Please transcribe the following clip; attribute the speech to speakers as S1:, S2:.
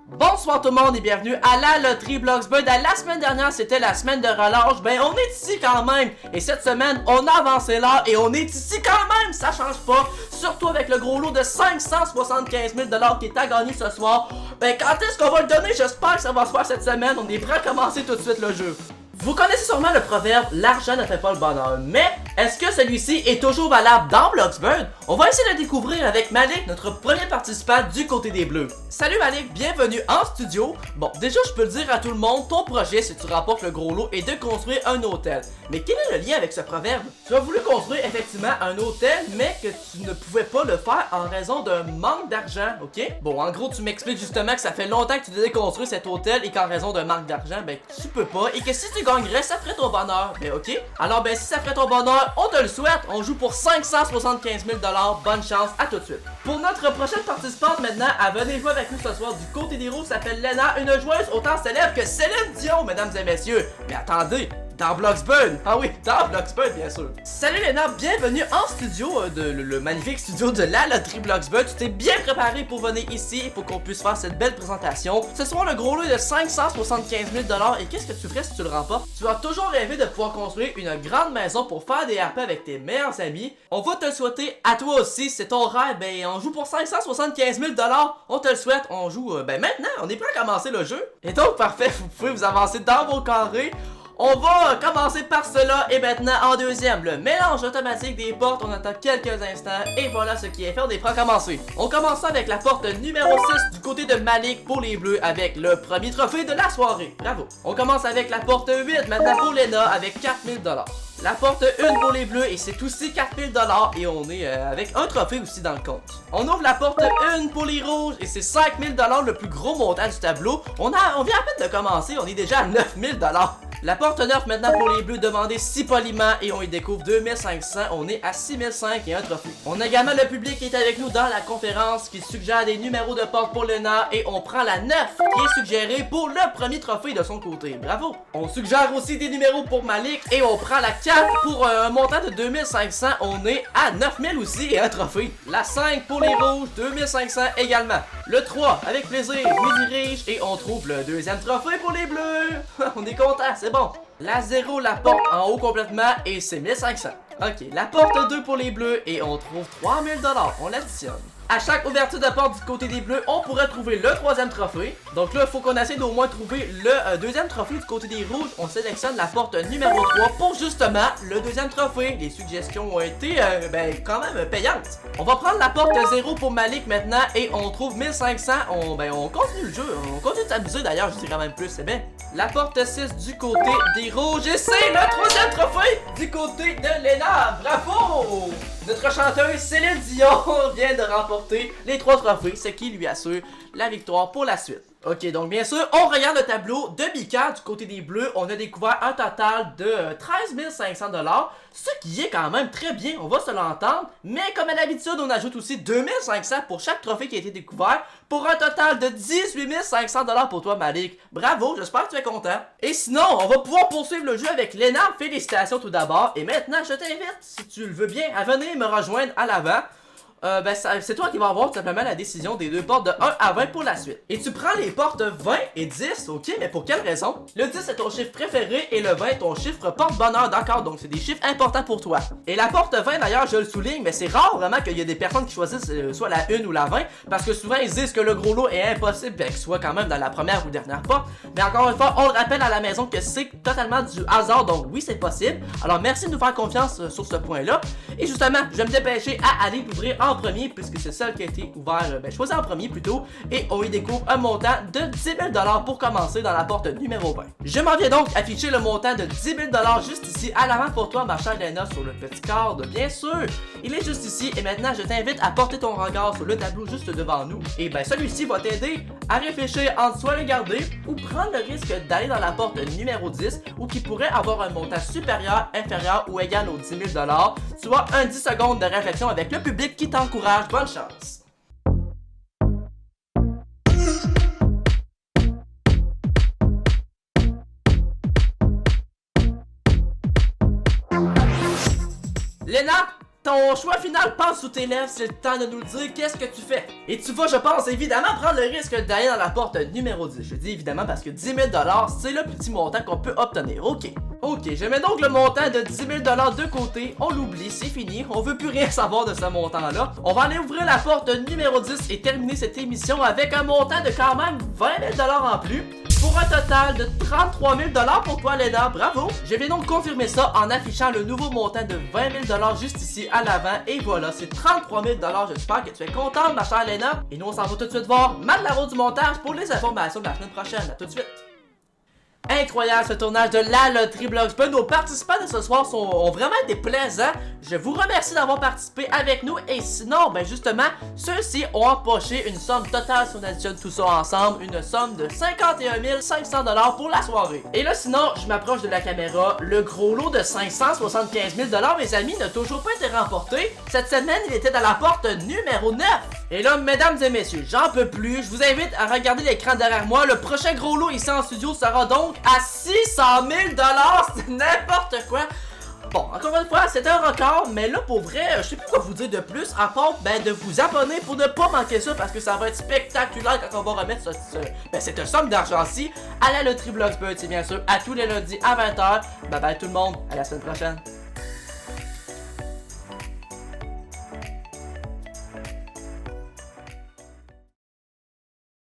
S1: Bonsoir tout le monde et bienvenue à la loterie Bloxburg. La semaine dernière, c'était la semaine de relâche. Ben, on est ici quand même. Et cette semaine, on a avancé l'heure et on est ici quand même. Ça change pas. Surtout avec le gros lot de 575 000 $ qui est à gagner ce soir. Ben, quand est-ce qu'on va le donner? J'espère que ça va se faire cette semaine. On est prêt à commencer tout de suite le jeu. Vous connaissez sûrement le proverbe « L'argent ne fait pas le bonheur », mais est-ce que celui-ci est toujours valable dans Bloxburg? On va essayer de le découvrir avec Malik, notre premier participant du côté des Bleus. Salut Malik, bienvenue en studio. Bon, déjà je peux le dire à tout le monde, ton projet si tu remportes le gros lot est de construire un hôtel. Mais quel est le lien avec ce proverbe? Tu as voulu construire effectivement un hôtel, mais que tu ne pouvais pas le faire en raison d'un manque d'argent, ok? Bon, en gros tu m'expliques justement que ça fait longtemps que tu devais construire cet hôtel et qu'en raison d'un manque d'argent, ben tu peux pas, et que si tu gagnerais, ça ferait ton bonheur. Ben ok? Alors ben si ça ferait ton bonheur, on te le souhaite. On joue pour 575 000 $. Bonne chance, à tout de suite. Pour notre prochaine participante maintenant, à venir jouer avec nous ce soir du côté des rouges, s'appelle Lena, une joueuse autant célèbre que Céline Dion, mesdames et messieurs. Mais attendez, dans Bloxburg! Ah oui, dans Bloxburg, bien sûr. Salut Lena, bienvenue en studio, le magnifique studio de la loterie Bloxburg. Tu t'es bien préparé pour venir ici pour qu'on puisse faire cette belle présentation. Ce soir, le gros lot est de 575 000 $. Et qu'est-ce que tu ferais si tu le remportes? Tu as toujours rêvé de pouvoir construire une grande maison pour faire des RP avec tes meilleurs amis. On va te le souhaiter à toi aussi, c'est ton rêve. Ben, on joue pour 575 000 $. On te le souhaite, on joue ben maintenant, on est prêt à commencer le jeu. Et donc, parfait, vous pouvez vous avancer dans vos carrés. On va commencer par cela et maintenant en deuxième, le mélange automatique des portes. On attend quelques instants et voilà ce qui est fait, on est prêt à commencer. On commence avec la porte numéro 6 du côté de Malik pour les Bleus avec le premier trophée de la soirée. Bravo. On commence avec la porte 8 maintenant pour Lena avec 4 000 $. La porte 1 pour les Bleus et c'est aussi 4 000 $ et on est avec un trophée aussi dans le compte. On ouvre la porte 1 pour les Rouges et c'est 5 000 $, le plus gros montant du tableau. On vient à peine de commencer, on est déjà à 9 000 $. La porte 9 maintenant pour les Bleus, demandez si poliment et on y découvre 2500, on est à 6005 et un trophée. On a également le public qui est avec nous dans la conférence qui suggère des numéros de porte pour Lena et on prend la 9 qui est suggérée pour le premier trophée de son côté. Bravo! On suggère aussi des numéros pour Malik et on prend la 4 pour un montant de 2500, on est à 9000 aussi et un trophée. La 5 pour les Rouges, 2500 également. Le 3 avec plaisir, lui dirige et on trouve le deuxième trophée pour les Bleus. On est content, c'est bon. La 0 la porte en haut complètement et c'est 1500. Ok, la porte 2 pour les Bleus et on trouve 3000 $, on l'additionne. À chaque ouverture de porte du côté des Bleus, on pourrait trouver le troisième trophée. Donc là, il faut qu'on essaie d'au moins trouver le deuxième trophée du côté des Rouges. On sélectionne la porte numéro 3 pour justement le deuxième trophée. Les suggestions ont été quand même payantes. On va prendre la porte 0 pour Malik maintenant et on trouve 1500. On continue le jeu, on continue de s'amuser d'ailleurs, je dis quand même plus, c'est bien. La porte 6 du côté des Rouges et c'est le troisième trophée du côté de Lena. Bravo! Notre chanteuse Céline Dion vient de remporter les 3 trophées, ce qui lui assure la victoire pour la suite. Ok, donc bien sûr, on regarde le tableau de Mika du côté des Bleus. On a découvert un total de 13 500 $, ce qui est quand même très bien, on va se l'entendre. Mais comme à l'habitude, on ajoute aussi 2500 pour chaque trophée qui a été découvert, pour un total de 18 500 $ pour toi Malik. Bravo, j'espère que tu es content. Et sinon, on va pouvoir poursuivre le jeu avec Lena. Félicitations tout d'abord. Et maintenant, je t'invite, si tu le veux bien, à venir me rejoindre à l'avant. C'est toi qui vas avoir tout simplement la décision des deux portes de 1 à 20 pour la suite. Et tu prends les portes 20 et 10, ok, mais pour quelle raison? Le 10 est ton chiffre préféré et le 20 est ton chiffre porte-bonheur, d'accord, donc c'est des chiffres importants pour toi. Et la porte 20 d'ailleurs, je le souligne, mais c'est rare vraiment qu'il y ait des personnes qui choisissent soit la 1 ou la 20, parce que souvent ils disent que le gros lot est impossible qu'il soit quand même dans la première ou dernière porte. Mais encore une fois, on le rappelle à la maison que c'est totalement du hasard, donc oui c'est possible. Alors merci de nous faire confiance sur ce point-là. Et justement, je vais me dépêcher à aller l'ouvrir en premier puisque c'est celle qui a été ouverte, choisi en premier plutôt, et on y découvre un montant de 10 000 $ pour commencer dans la porte numéro 20. Je m'en viens donc afficher le montant de 10 000 $ juste ici à l'avant pour toi ma chère Lena sur le petit cadre, bien sûr. Il est juste ici et maintenant je t'invite à porter ton regard sur le tableau juste devant nous. Et ben celui-ci va t'aider à réfléchir entre soit le garder ou prendre le risque d'aller dans la porte numéro 10 ou qui pourrait avoir un montant supérieur, inférieur ou égal aux 10 000 $. Tu as un 10 secondes de réflexion avec le public qui t'encourage. Bonne chance! Lena, Ton choix final passe sous tes lèvres, c'est le temps de nous le dire, qu'est-ce que tu fais? Et tu vas, je pense, évidemment prendre le risque d'aller dans la porte numéro 10. Je dis évidemment parce que 10 000 $, c'est le petit montant qu'on peut obtenir. Ok, je mets donc le montant de 10 000 $ de côté, on l'oublie, c'est fini, on veut plus rien savoir de ce montant-là. On va aller ouvrir la porte numéro 10 et terminer cette émission avec un montant de quand même 20 000 $ en plus. Pour un total de 33 000 $ pour toi, Léna, bravo! Je viens donc confirmer ça en affichant le nouveau montant de 20 000 $ juste ici à l'avant. Et voilà, c'est 33 000 $. J'espère que tu es contente, ma chère Léna. Et nous, on s'en va tout de suite voir Matt Laro du montage pour les informations de la semaine prochaine. À tout de suite! Incroyable ce tournage de la loterie Bloxburg. Nos participants de ce soir ont vraiment été plaisants. Je vous remercie d'avoir participé avec nous. Et sinon, ben justement, ceux-ci ont empoché une somme totale si on additionne tout ça ensemble. Une somme de 51 500 $ pour la soirée. Et là, sinon, je m'approche de la caméra. Le gros lot de 575 000 $, mes amis, n'a toujours pas été remporté. Cette semaine, il était dans la porte numéro 9. Et là, mesdames et messieurs, j'en peux plus. Je vous invite à regarder l'écran derrière moi. Le prochain gros lot ici en studio sera donc à 600 000 $. C'est n'importe quoi. Bon, encore une fois, c'est un record, mais là, pour vrai, je sais plus quoi vous dire de plus, à part, de vous abonner pour ne pas manquer ça, parce que ça va être spectaculaire quand on va remettre cette somme d'argent-ci à la loterie Bloxburg, c'est bien sûr, à tous les lundis à 20 h. Bye bye tout le monde, à la semaine prochaine.